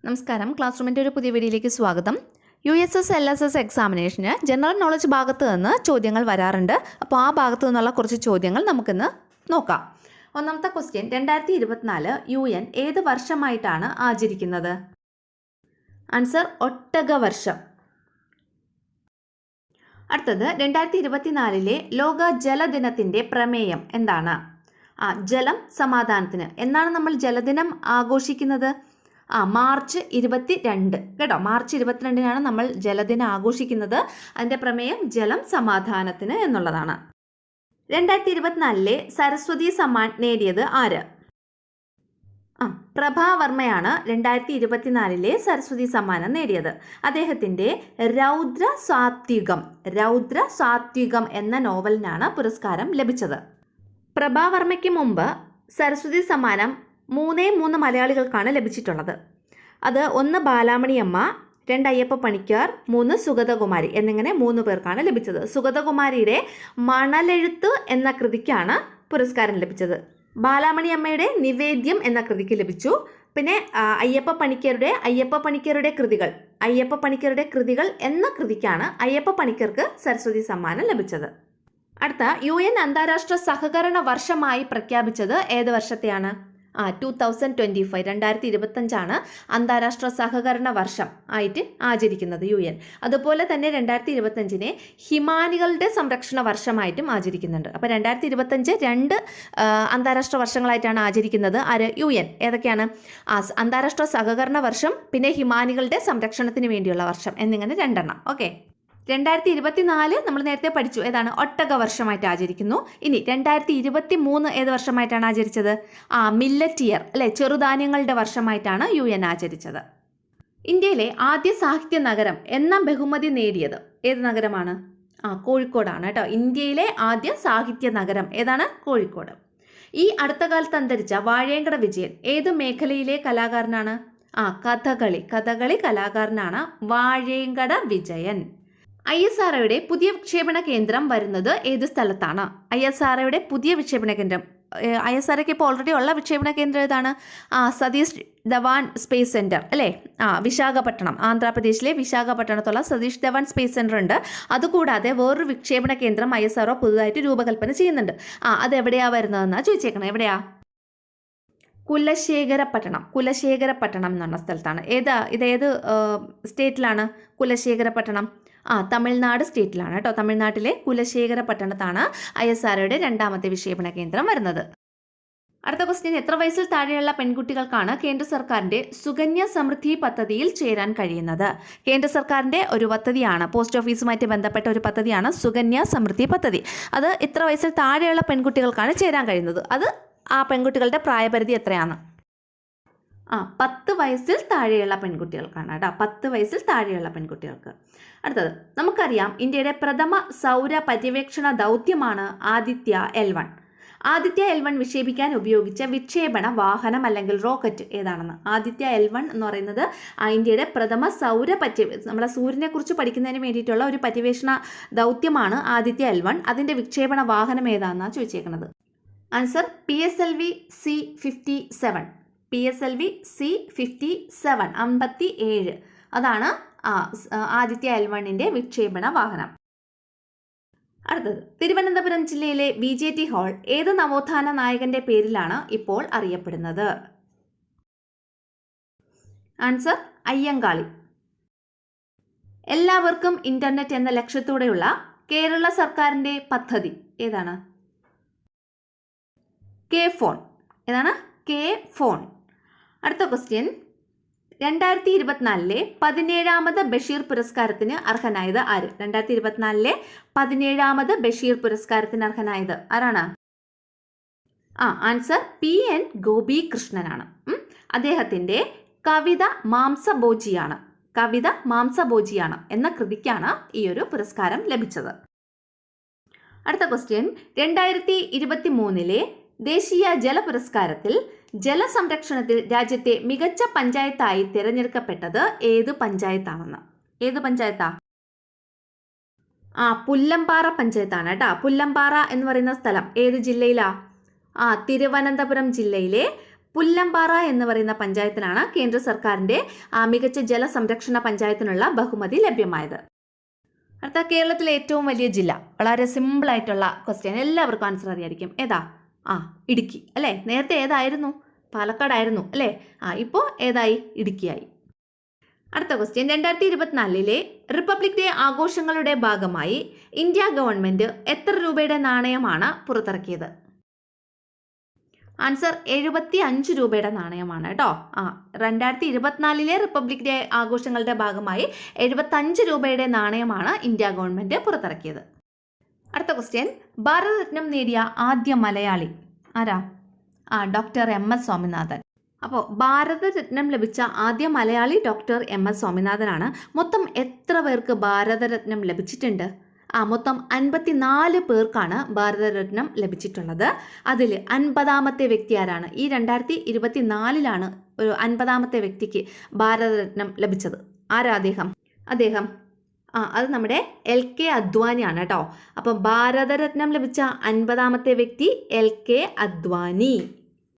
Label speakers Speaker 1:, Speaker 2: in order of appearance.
Speaker 1: നമസ്കാരം. ക്ലാസ് റൂമിൻ്റെ ഒരു പുതിയ വീഡിയോയിലേക്ക് സ്വാഗതം. USS LSS എക്സാമിനേഷന് ജനറൽ നോളജ് ഭാഗത്ത് നിന്ന് ചോദ്യങ്ങൾ വരാറുണ്ട്. അപ്പോൾ ആ ഭാഗത്തു നിന്നുള്ള കുറച്ച് ചോദ്യങ്ങൾ നമുക്കിന്ന് നോക്കാം. ഒന്നാമത്തെ ക്വസ്റ്റ്യൻ, 2024 UN ഏത് വർഷമായിട്ടാണ് ആചരിക്കുന്നത്? ആൻസർ ഒട്ടകവർഷം. അടുത്തത്, 2024 ലോക ജലദിനത്തിൻ്റെ പ്രമേയം എന്താണ്? ജലം സമാധാനത്തിന്. എന്നാണ് നമ്മൾ ജലദിനം ആഘോഷിക്കുന്നത്? മാർച്ച് 22 കേട്ടോ. മാർച്ച് 22 നമ്മൾ ജലദിനം ആഘോഷിക്കുന്നത്. അതിൻ്റെ പ്രമേയം ജലം സമാധാനത്തിന് എന്നുള്ളതാണ്. 2024 സരസ്വതി സമ്മാൻ നേടിയത് ആര്? പ്രഭാവർമ്മയാണ് 2024 സരസ്വതി സമ്മാനം നേടിയത്. അദ്ദേഹത്തിൻ്റെ രൗദ്ര സാത്വികം എന്ന നോവലിനാണ് പുരസ്കാരം ലഭിച്ചത്. പ്രഭാവർമ്മയ്ക്ക് മുമ്പ് സരസ്വതി സമ്മാനം 3 മലയാളികൾക്കാണ് ലഭിച്ചിട്ടുള്ളത്. അത് 1 ബാലാമണിയമ്മ, 2 അയ്യപ്പ പണിക്കർ, 3 സുഗതകുമാരി എന്നിങ്ങനെ 3 പേർക്കാണ് ലഭിച്ചത്. സുഗതകുമാരിയുടെ മണലെഴുത്ത് എന്ന കൃതിക്കാണ് പുരസ്കാരം ലഭിച്ചത്. ബാലാമണിയമ്മയുടെ നിവേദ്യം എന്ന കൃതിക്ക് ലഭിച്ചു. പിന്നെ അയ്യപ്പ പണിക്കരുടെ കൃതികൾ എന്ന കൃതിക്കാണ് അയ്യപ്പ പണിക്കർക്ക് സരസ്വതി സമ്മാനം ലഭിച്ചത്. അടുത്ത, UN അന്താരാഷ്ട്ര സഹകരണ വർഷമായി പ്രഖ്യാപിച്ചത് ഏത് വർഷത്തെയാണ്? 2025 2025 അന്താരാഷ്ട്ര സഹകരണ വർഷം ആയിട്ട് ആചരിക്കുന്നത് UN. അതുപോലെ തന്നെ 2025 ഹിമാനികളുടെ സംരക്ഷണ വർഷമായിട്ടും ആചരിക്കുന്നുണ്ട്. അപ്പോൾ 2025 2 അന്താരാഷ്ട്ര വർഷങ്ങളായിട്ടാണ് ആചരിക്കുന്നത്. UN ഏതൊക്കെയാണ്? അന്താരാഷ്ട്ര സഹകരണ വർഷം, പിന്നെ ഹിമാനികളുടെ സംരക്ഷണത്തിന് വേണ്ടിയുള്ള വർഷം എന്നിങ്ങനെ 2 എണ്ണം. ഓക്കെ. 2024 നമ്മൾ നേരത്തെ പഠിച്ചു, ഏതാണ്? ഒട്ടക വർഷമായിട്ട് ആചരിക്കുന്നു. ഇനി 2023 ഏത് വർഷമായിട്ടാണ് ആചരിച്ചത്? മില്ലറ്റ് ഇയർ അല്ലെ, ചെറുധാന്യങ്ങളുടെ വർഷമായിട്ടാണ് UN ആചരിച്ചത്. ഇന്ത്യയിലെ ആദ്യ സാഹിത്യ നഗരം എന്ന ബഹുമതി നേടിയത് ഏത് നഗരമാണ്? കോഴിക്കോടാണ് കേട്ടോ. ഇന്ത്യയിലെ ആദ്യ സാഹിത്യ നഗരം ഏതാണ്? കോഴിക്കോട്. ഈ അടുത്ത കാലത്ത് അന്തരിച്ച വാഴേങ്കട വിജയൻ ഏത് മേഖലയിലെ കലാകാരനാണ്? കഥകളി കലാകാരനാണ് വാഴേങ്കട വിജയൻ. ISROയുടെ പുതിയ വിക്ഷേപണ കേന്ദ്രം വരുന്നത് ഏത് സ്ഥലത്താണ്? ISROയുടെ പുതിയ വിക്ഷേപണ കേന്ദ്രം, ISROയ്ക്ക് ഇപ്പോൾ ഓൾറെഡി ഉള്ള വിക്ഷേപണ കേന്ദ്രം ഏതാണ്? സതീഷ് ധവാൻ സ്പേസ് സെൻറ്റർ അല്ലേ? വിശാഖപട്ടണം, ആന്ധ്രാപ്രദേശിലെ വിശാഖപട്ടണത്തുള്ള സതീഷ് ധവാൻ സ്പേസ് സെൻറ്റർ ഉണ്ട്. അതുകൂടാതെ വേറൊരു വിക്ഷേപണ കേന്ദ്രം ISRO പുതുതായിട്ട് രൂപകൽപ്പന ചെയ്യുന്നുണ്ട്. അതെവിടെയാണ് വരുന്നതെന്നാണ് ചോദിച്ചേക്കണം. എവിടെയാ? കുലശേഖരപട്ടണം എന്നുള്ള സ്ഥലത്താണ്. ഇതേത് സ്റ്റേറ്റിലാണ് കുലശേഖരപട്ടണം? തമിഴ്നാട് സ്റ്റേറ്റിലാണ് കേട്ടോ. തമിഴ്നാട്ടിലെ കുലശേഖരപട്ടണത്താണ് ISROയുടെ 2ാമത്തെ വിക്ഷേപണ കേന്ദ്രം വരുന്നത്. അടുത്ത ക്വസ്റ്റ്യൻ, എത്ര വയസ്സിൽ താഴെയുള്ള പെൺകുട്ടികൾക്കാണ് കേന്ദ്ര സർക്കാരിൻ്റെ സുകന്യ സമൃദ്ധി പദ്ധതിയിൽ ചേരാൻ കഴിയുന്നത്? കേന്ദ്ര സർക്കാരിൻ്റെ ഒരു പദ്ധതിയാണ്, പോസ്റ്റ് ഓഫീസുമായിട്ട് ബന്ധപ്പെട്ട ഒരു പദ്ധതിയാണ് സുകന്യ സമൃദ്ധി പദ്ധതി. അത് എത്ര വയസ്സിൽ താഴെയുള്ള പെൺകുട്ടികൾക്കാണ് ചേരാൻ കഴിയുന്നത്? അത് ആ പെൺകുട്ടികളുടെ പ്രായപരിധി എത്രയാണ്? 10 വയസ്സിൽ താഴെയുള്ള പെൺകുട്ടികൾക്കാണ് കേട്ടോ. 10 വയസ്സിൽ താഴെയുള്ള പെൺകുട്ടികൾക്ക്. അടുത്തത്, നമുക്കറിയാം ഇന്ത്യയുടെ പ്രഥമ സൗര പര്യവേക്ഷണ ദൗത്യമാണ് ആദിത്യ L1. ആദിത്യ L1 വിക്ഷേപിക്കാൻ ഉപയോഗിച്ച വിക്ഷേപണ വാഹനം അല്ലെങ്കിൽ റോക്കറ്റ് ഏതാണെന്ന്? ആദിത്യ L1 എന്ന് പറയുന്നത് ഇന്ത്യയുടെ പ്രഥമ നമ്മളെ സൂര്യനെ കുറിച്ച് പഠിക്കുന്നതിന് വേണ്ടിയിട്ടുള്ള ഒരു പര്യവേഷണ ദൗത്യമാണ് ആദിത്യ L1. അതിൻ്റെ വിക്ഷേപണ വാഹനം ഏതാണെന്നാണ് ചോദിച്ചേക്കുന്നത്. Answer PSLV C57. PSLV C57 57. അതാണ് ആദിത്യ L1ൻ്റെ വിക്ഷേപണ വാഹനം. അടുത്തത്, തിരുവനന്തപുരം ജില്ലയിലെ VJT ഹാൾ ഏത് നവോത്ഥാന നായകന്റെ പേരിലാണ് ഇപ്പോൾ അറിയപ്പെടുന്നത്? ആൻസർ അയ്യങ്കാളി. എല്ലാവർക്കും ഇന്റർനെറ്റ് എന്ന ലക്ഷ്യത്തോടെയുള്ള കേരള സർക്കാരിൻ്റെ പദ്ധതി ഏതാണ്? K-ഫോൺ. ഏതാണ്? K-ഫോൺ. അടുത്ത ക്വസ്റ്റ്യൻ, 2024 17ാമത് ബഷീർ പുരസ്കാരത്തിന് അർഹനായത് ആര്? 2024 17ാമത് ബഷീർ പുരസ്കാരത്തിന് അർഹനായത് ആരാണ്? Answer PN ഗോപികൃഷ്ണനാണ്. അദ്ദേഹത്തിൻ്റെ കവിത മാംസഭോജിയാണ് എന്ന കൃതിക്കാണ് ഈ ഒരു പുരസ്കാരം ലഭിച്ചത്. അടുത്ത ക്വസ്റ്റ്യൻ, 2023 ദേശീയ ജല പുരസ്കാരത്തിൽ ജലസംരക്ഷണത്തിൽ രാജ്യത്തെ മികച്ച പഞ്ചായത്തായി തിരഞ്ഞെടുക്കപ്പെട്ടത് ഏത് പഞ്ചായത്താണെന്ന്? ഏത് പഞ്ചായത്താ? പുല്ലമ്പാറ പഞ്ചായത്താണ് കേട്ടോ. പുല്ലമ്പാറ എന്ന് പറയുന്ന സ്ഥലം ഏത് ജില്ലയിലാ? തിരുവനന്തപുരം ജില്ലയിലെ പുല്ലമ്പാറ എന്ന് പറയുന്ന പഞ്ചായത്തിനാണ് കേന്ദ്ര സർക്കാരിൻ്റെ മികച്ച ജലസംരക്ഷണ പഞ്ചായത്തിനുള്ള ബഹുമതി ലഭ്യമായത്. അടുത്ത കേരളത്തിലെ ഏറ്റവും വലിയ ജില്ല, വളരെ സിമ്പിളായിട്ടുള്ള ക്വസ്റ്റ്യൻ, എല്ലാവർക്കും ആൻസർ അറിയായിരിക്കും. ഏതാ? ഇടുക്കി അല്ലേ. നേരത്തെ ഏതായിരുന്നു? പാലക്കാടായിരുന്നു അല്ലേ. ഇപ്പോൾ ഏതായി? ഇടുക്കിയായി. അടുത്ത ക്വസ്റ്റ്യൻ, 2024 റിപ്പബ്ലിക് ഡേ ആഘോഷങ്ങളുടെ ഭാഗമായി ഇന്ത്യ ഗവൺമെൻറ് എത്ര രൂപയുടെ നാണയമാണ് പുറത്തിറക്കിയത്? ആൻസർ 75 രൂപയുടെ നാണയമാണ് കേട്ടോ. 2024 റിപ്പബ്ലിക് ഡേ ആഘോഷങ്ങളുടെ ഭാഗമായി 75 രൂപയുടെ നാണയമാണ് ഇന്ത്യ ഗവൺമെൻറ് പുറത്തിറക്കിയത്. അടുത്ത ക്വസ്റ്റ്യൻ, ഭാരതരത്നം നേടിയ ആദ്യ മലയാളി ആരാ? Doctor MS Swaminathan. അപ്പോൾ ഭാരതരത്നം ലഭിച്ച ആദ്യ മലയാളി ഡോക്ടർ MS സ്വാമിനാഥനാണ്. മൊത്തം എത്ര പേർക്ക് ഭാരതരത്നം ലഭിച്ചിട്ടുണ്ട്? മൊത്തം 54 പേർക്കാണ് ഭാരതരത്നം ലഭിച്ചിട്ടുള്ളത്. അതിൽ 50ാമത്തെ വ്യക്തി ആരാണ്? ഈ 2024 ഒരു 50ാമത്തെ വ്യക്തിക്ക് ഭാരതരത്നം ലഭിച്ചത്. ആരാ അദ്ദേഹം? അത് നമ്മുടെ LK അദ്വാനിയാണ് കേട്ടോ. അപ്പം ഭാരതരത്നം ലഭിച്ച 50ാമത്തെ വ്യക്തി LK അദ്വാനി.